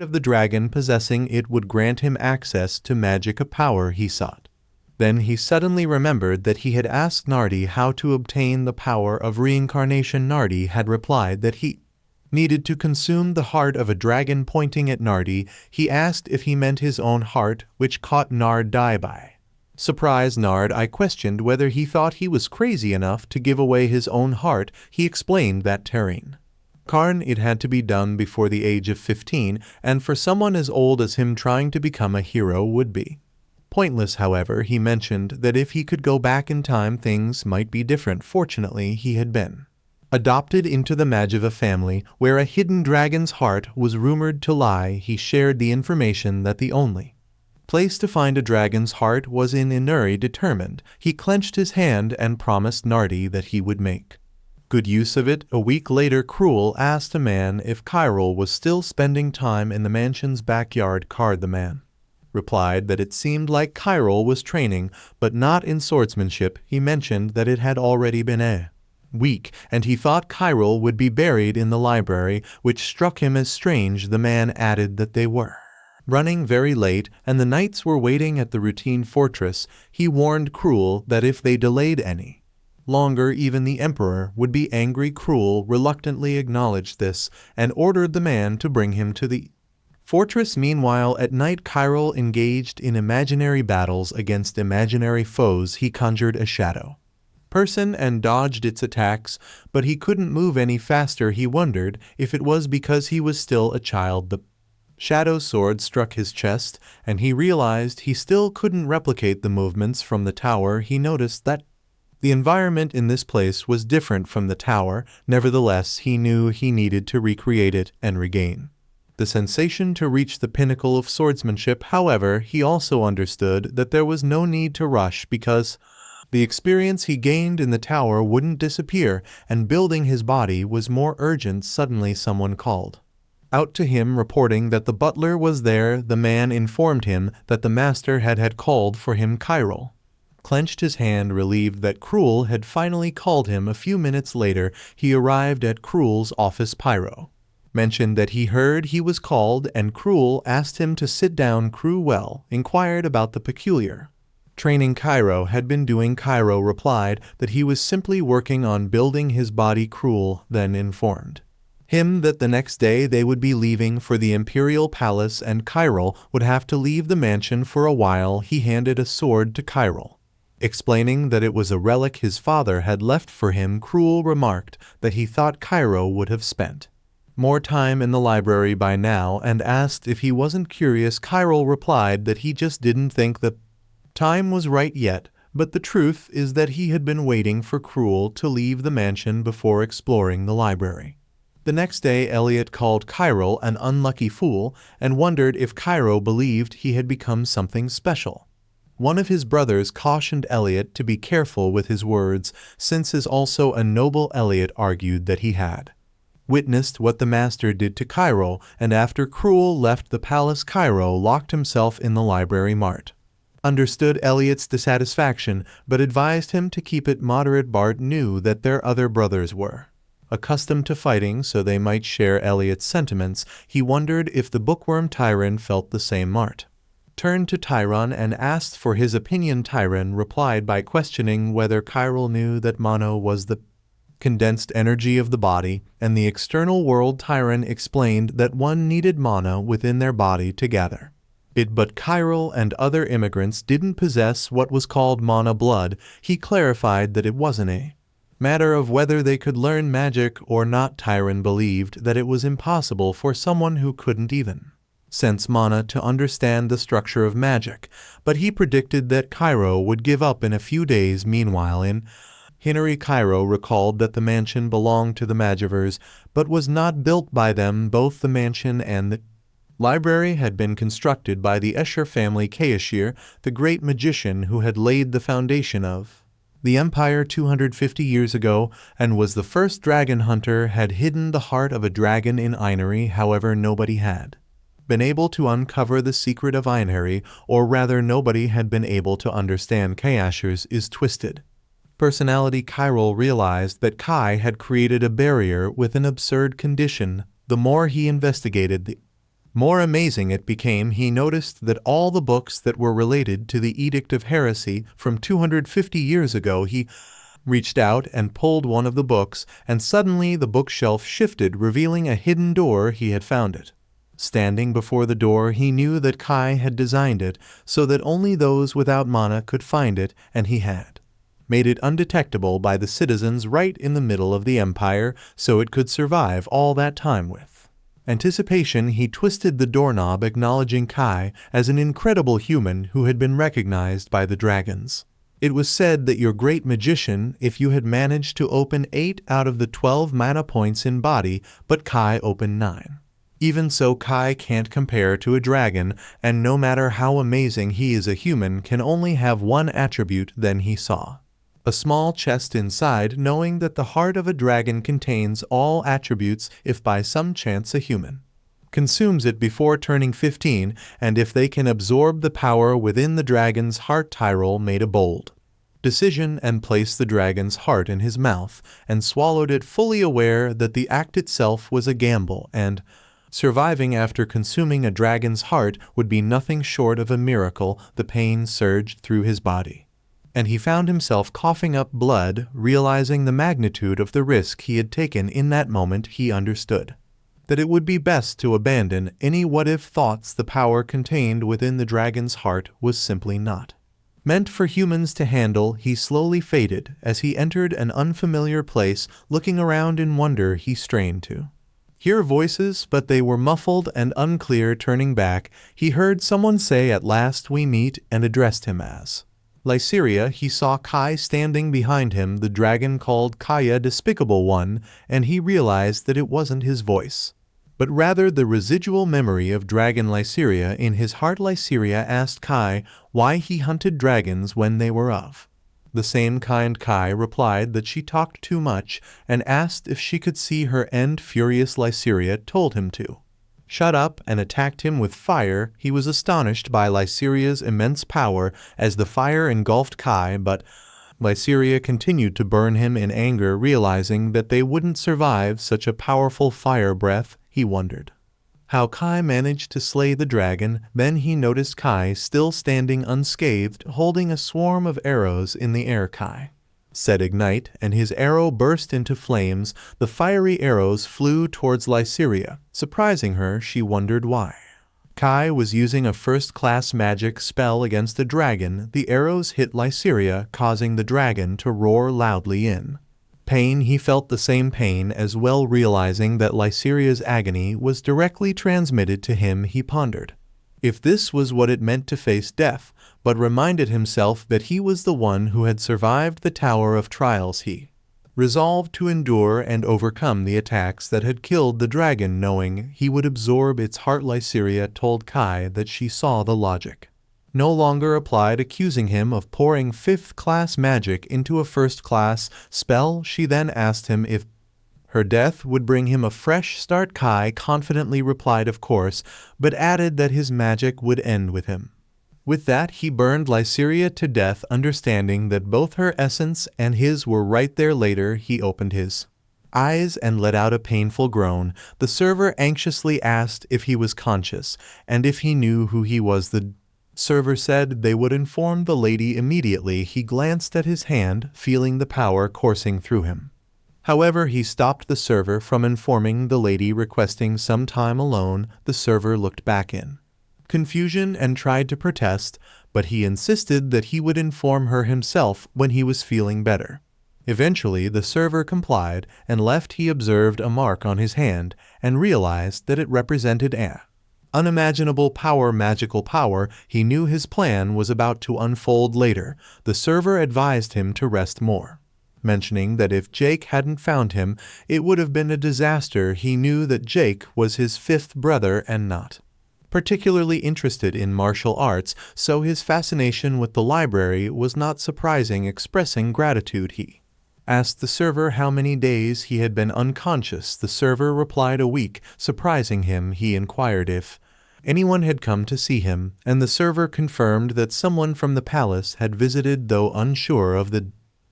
of the dragon possessing it would grant him access to magic, a power he sought. Then he suddenly remembered that he had asked Nardi how to obtain the power of reincarnation. Nardi had replied that he needed to consume the heart of a dragon. Pointing at Nardi, he asked if he meant his own heart, which caught Nard by surprise. I questioned whether he thought he was crazy enough to give away his own heart. He explained that Terrain Karn it had to be done before the age of 15, and for someone as old as him trying to become a hero would be pointless. However, he mentioned that if he could go back in time things might be different. Fortunately, he had been adopted into the Manhwa family, where a hidden dragon's heart was rumored to lie. He shared the information that the only place to find a dragon's heart was in Inuri. Determined, he clenched his hand and promised Nardi that he would make good use of it. A week later, Cruel asked a man if Chiral was still spending time in the mansion's backyard. The man replied that it seemed like Chiral was training, but not in swordsmanship. He mentioned that it had already been a week, and he thought Chiral would be buried in the library, which struck him as strange. The man added that they were running very late, and the knights were waiting at the routine fortress. He warned Cruel that if they delayed any longer, even the emperor would be angry. Cruel reluctantly acknowledged this and ordered the man to bring him to the fortress. Meanwhile, at night, Chiral engaged in imaginary battles against imaginary foes. He conjured a shadow person and dodged its attacks, but he couldn't move any faster. He wondered if it was because he was still a child. The shadow sword struck his chest, and he realized he still couldn't replicate the movements from the tower. He noticed that the environment in this place was different from the tower. Nevertheless, he knew he needed to recreate it and regain the sensation to reach the pinnacle of swordsmanship. However, he also understood that there was no need to rush, because the experience he gained in the tower wouldn't disappear, and building his body was more urgent. Suddenly someone called out to him, reporting that the butler was there. The man informed him that the master had called for him. Chiral clenched his hand, relieved that Cruel had finally called him. A few minutes later, he arrived at Cruel's office. Pyro mentioned that he heard he was called, and Cruel asked him to sit down. Cruel inquired about the peculiar training Cairo had been doing. Cairo replied that he was simply working on building his body. Cruel then informed him that the next day they would be leaving for the imperial palace, and Chiral would have to leave the mansion for a while. He handed a sword to Chiral, explaining that it was a relic his father had left for him. Cruel remarked that he thought Chiral would have spent more time in the library by now, and asked if he wasn't curious. Chiral replied that he just didn't think the time was right yet, but the truth is that he had been waiting for Cruel to leave the mansion before exploring the library. The next day, Elliot called Chiral an unlucky fool and wondered if Chiral believed he had become something special. One of his brothers cautioned Elliot to be careful with his words, since is also a noble. Elliot argued that he had witnessed what the master did to Chiral, and after Cruel left the palace, Chiral locked himself in the library. Mart understood Elliot's dissatisfaction, but advised him to keep it moderate. Bart knew that their other brothers were accustomed to fighting, so they might share Elliot's sentiments. He wondered if the bookworm Tyron felt the same. Mart turned to Tyron and asked for his opinion. Tyron replied by questioning whether Chiral knew that Mono was the condensed energy of the body and the external world. Tyron explained that one needed mana within their body to gather it, but Chiral and other immigrants didn't possess what was called mana blood. He clarified that it wasn't a matter of whether they could learn magic or not. Tyron believed that it was impossible for someone who couldn't even sense mana to understand the structure of magic, but he predicted that Chiral would give up in a few days. Meanwhile, in Hinari, Chiral recalled that the mansion belonged to the Manhwers, but was not built by them. Both the mansion and the library had been constructed by the Escher family. Kaeshir, the great magician who had laid the foundation of the empire 250 years ago and was the first dragon hunter, had hidden the heart of a dragon in Einari. However, nobody had been able to uncover the secret of Einari, or rather nobody had been able to understand Kaeshir's twisted personality. Chiral realized that Kai had created a barrier with an absurd condition. The more he investigated, the More amazing it became, he noticed that all the books that were related to the Edict of Heresy from 250 years ago, he reached out and pulled one of the books, and suddenly the bookshelf shifted, revealing a hidden door. He had found it. Standing before the door, he knew that Kai had designed it so that only those without mana could find it, and he had made it undetectable by the citizens right in the middle of the Empire, so it could survive all that time. With anticipation, he twisted the doorknob, acknowledging Kai as an incredible human who had been recognized by the dragons. It was said that you're great magician if you had managed to open 8 out of the 12 mana points in body, but Kai opened 9. Even so, Kai can't compare to a dragon, and no matter how amazing he is, a human can only have one attribute. Then he saw a small chest inside, knowing that the heart of a dragon contains all attributes if by some chance a human consumes it before turning 15, and if they can absorb the power within the dragon's heart. Tyrell made a bold decision and placed the dragon's heart in his mouth and swallowed it, fully aware that the act itself was a gamble, and surviving after consuming a dragon's heart would be nothing short of a miracle. The pain surged through his body, and he found himself coughing up blood. Realizing the magnitude of the risk he had taken in that moment, he understood that it would be best to abandon any what-if thoughts. The power contained within the dragon's heart was simply not meant for humans to handle. He slowly faded as he entered an unfamiliar place. Looking around in wonder, he strained to hear voices, but they were muffled and unclear. Turning back, he heard someone say, "At last we meet," and addressed him as Lyceria. He saw Kai standing behind him. The dragon called Kaya Despicable One, and he realized that it wasn't his voice, but rather the residual memory of dragon Lyceria in his heart. Lyceria asked Kai why he hunted dragons when they were of the same kind. Kai replied that she talked too much and asked if she could see her end. Furious, Lyceria told him to shut up and attacked him with fire. He was astonished by Lyceria's immense power as the fire engulfed Kai, but Lyceria continued to burn him in anger. Realizing that they wouldn't survive such a powerful fire breath, he wondered how Kai managed to slay the dragon. Then he noticed Kai still standing unscathed, holding a swarm of arrows in the air. Kai said ignite, and his arrow burst into flames. The fiery arrows flew towards Lyceria. Surprising her, she wondered why Kai was using a first-class magic spell against a dragon. The arrows hit Lyceria, causing the dragon to roar loudly in pain. He felt the same pain as well. Realizing that Lyceria's agony was directly transmitted to him, he pondered if this was what it meant to face death, but reminded himself that he was the one who had survived the Tower of Trials. He resolved to endure and overcome the attacks that had killed the dragon, knowing he would absorb its heart. Lyceria told Kai that she saw the logic no longer applied, accusing him of pouring 5th-class magic into a 1st-class spell. She then asked him if her death would bring him a fresh start. Kai confidently replied of course, but added that his magic would end with him. With that, he burned Lyceria to death, understanding that both her essence and his were right there. Later, he opened his eyes and let out a painful groan. The server anxiously asked if he was conscious and if he knew who he was. The server said they would inform the lady immediately. He glanced at his hand, feeling the power coursing through him. However, he stopped the server from informing the lady, requesting some time alone. The server looked back in confusion and tried to protest, but he insisted that he would inform her himself when he was feeling better. Eventually, the server complied and left. He observed a mark on his hand and realized that it represented an unimaginable power, magical power. He knew his plan was about to unfold. Later, the server advised him to rest more, mentioning that if Jake hadn't found him, it would have been a disaster. He knew that Jake was his 5th brother and not particularly interested in martial arts, so his fascination with the library was not surprising. Expressing gratitude, he asked the server how many days he had been unconscious. The server replied a week. Surprising him, he inquired if anyone had come to see him, and the server confirmed that someone from the palace had visited. Though unsure of the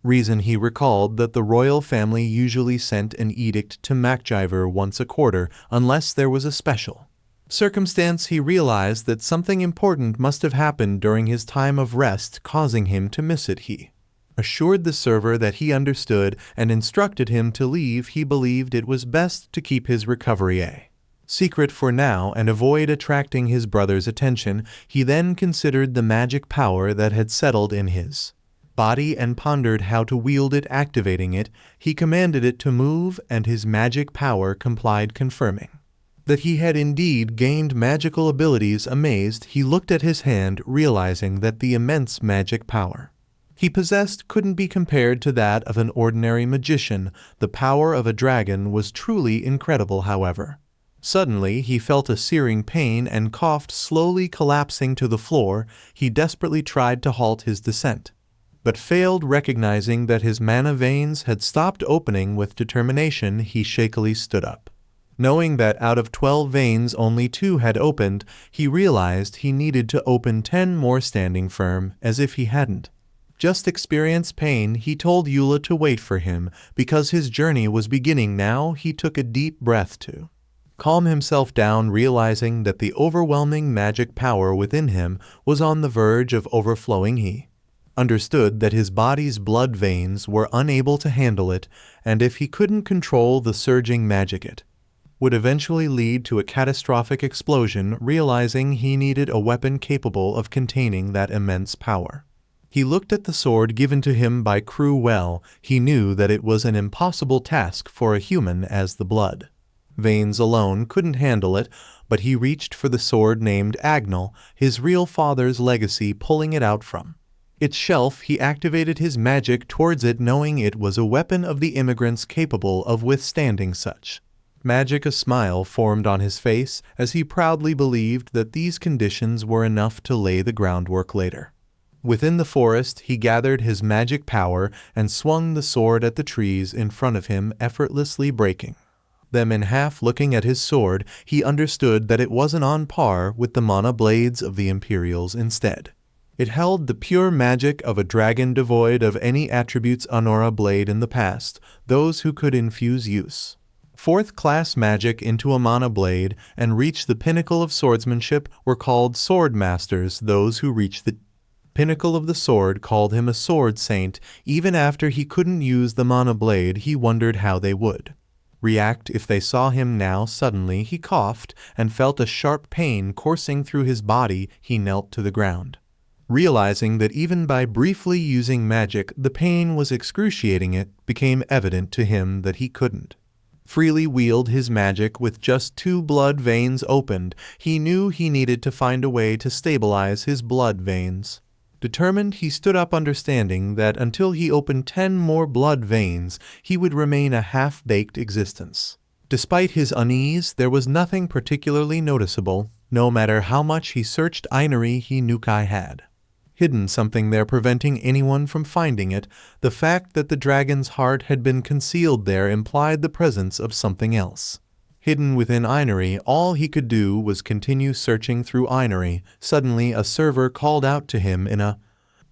reason, he recalled that the royal family usually sent an edict to MacGyver once a quarter unless there was a special circumstance, he realized that something important must have happened during his time of rest, causing him to miss it. He assured the server that he understood and instructed him to leave. He believed it was best to keep his recovery a secret for now and avoid attracting his brother's attention. He then considered the magic power that had settled in his body and pondered how to wield it. Activating it, he commanded it to move, and his magic power complied, confirming that he had indeed gained magical abilities. Amazed, he looked at his hand, realizing that the immense magic power he possessed couldn't be compared to that of an ordinary magician. The power of a dragon was truly incredible. However, suddenly he felt a searing pain and coughed, slowly collapsing to the floor. He desperately tried to halt his descent, but failed. Recognizing that his mana veins had stopped opening, with determination he shakily stood up. Knowing that out of 12 veins only 2 had opened, he realized he needed to open 10 more. Standing firm, as if he hadn't just experienced pain, he told Eula to wait for him, because his journey was beginning now. He took a deep breath to calm himself down, realizing that the overwhelming magic power within him was on the verge of overflowing. He understood that his body's blood veins were unable to handle it, and if he couldn't control the surging magic, it would eventually lead to a catastrophic explosion. Realizing he needed a weapon capable of containing that immense power, he looked at the sword given to him by Cruel. He knew that it was an impossible task for a human, as the blood veins alone couldn't handle it, but he reached for the sword named Agnel, his real father's legacy. Pulling it out from its shelf, he activated his magic towards it, knowing it was a weapon of the immigrants capable of withstanding such magic. A smile formed on his face as he proudly believed that these conditions were enough to lay the groundwork later. Within the forest, he gathered his magic power and swung the sword at the trees in front of him, effortlessly breaking them in half. Looking at his sword, he understood that it wasn't on par with the mana blades of the Imperials. Instead, it held the pure magic of a dragon, devoid of any attributes. Honora blade in the past, those who could infuse use fourth-class magic into a mana blade and reach the pinnacle of swordsmanship were called sword masters. Those who reached the pinnacle of the sword called him a sword saint. Even after he couldn't use the mana blade, he wondered how they would react if they saw him now. Suddenly he coughed and felt a sharp pain coursing through his body. He knelt to the ground, realizing that even by briefly using magic, the pain was excruciating. It became evident to him that he couldn't freely wield his magic with just 2 blood veins opened. He knew he needed to find a way to stabilize his blood veins. Determined, he stood up, understanding that until he opened 10 more blood veins, he would remain a half-baked existence. Despite his unease, there was nothing particularly noticeable. No matter how much he searched Ainery, he knew Kai had hidden something there, preventing anyone from finding it. The fact that the dragon's heart had been concealed there implied the presence of something else hidden within Ainery. All he could do was continue searching through Ainery. Suddenly, a server called out to him in a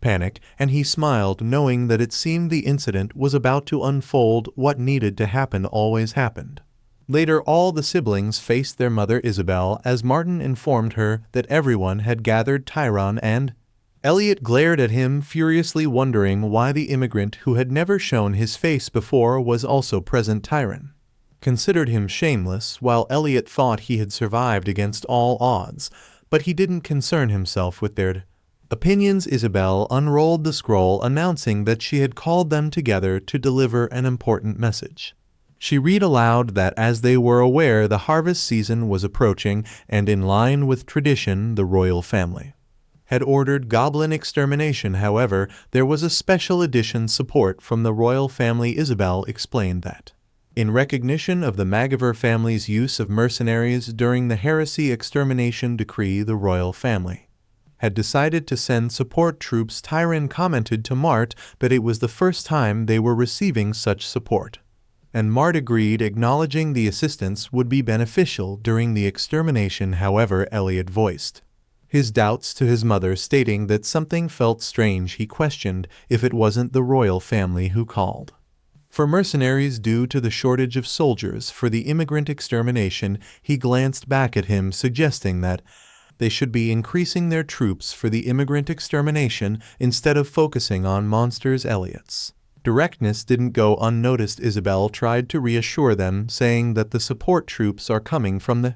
panic, and he smiled, knowing that it seemed the incident was about to unfold. What needed to happen always happened. Later, all the siblings faced their mother Isabel as Martin informed her that everyone had gathered. Tyron and Elliot glared at him furiously, wondering why the immigrant who had never shown his face before was also present. Tyron considered him shameless, while Elliot thought he had survived against all odds, but he didn't concern himself with their opinions. Isabel unrolled the scroll, announcing that she had called them together to deliver an important message. She read aloud that as they were aware, the harvest season was approaching, and in line with tradition, the royal family had ordered goblin extermination. However, there was a special edition support from the royal family. Isabel explained that in recognition of the Magaver family's use of mercenaries during the heresy extermination decree, the royal family had decided to send support troops. Tyron commented to Mart that it was the first time they were receiving such support, and Mart agreed, acknowledging the assistance would be beneficial during the extermination. However, Elliot voiced his doubts to his mother, stating that something felt strange. He questioned if it wasn't the royal family who called For mercenaries due to the shortage of soldiers for the immigrant extermination, he glanced back at him, suggesting that they should be increasing their troops for the immigrant extermination instead of focusing on monsters. Elliot's directness didn't go unnoticed. Isabel tried to reassure them, saying that the support troops are coming from the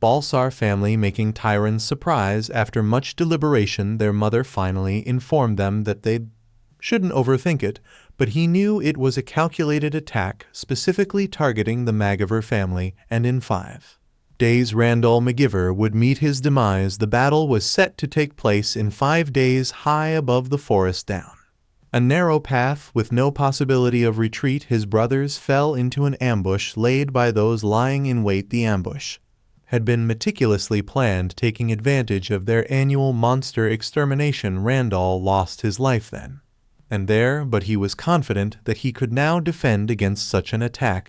Balsar family, making Tyron's surprise. After much deliberation, their mother finally informed them that they shouldn't overthink it, but he knew it was a calculated attack specifically targeting the McGiver family, and in 5 days Randall McGiver would meet his demise. The battle was set to take place in 5 days high above the forest down a narrow path with no possibility of retreat. His brothers fell into an ambush laid by those lying in wait. The ambush had been meticulously planned, taking advantage of their annual monster extermination. Randall lost his life then and there, but he was confident that he could now defend against such an attack.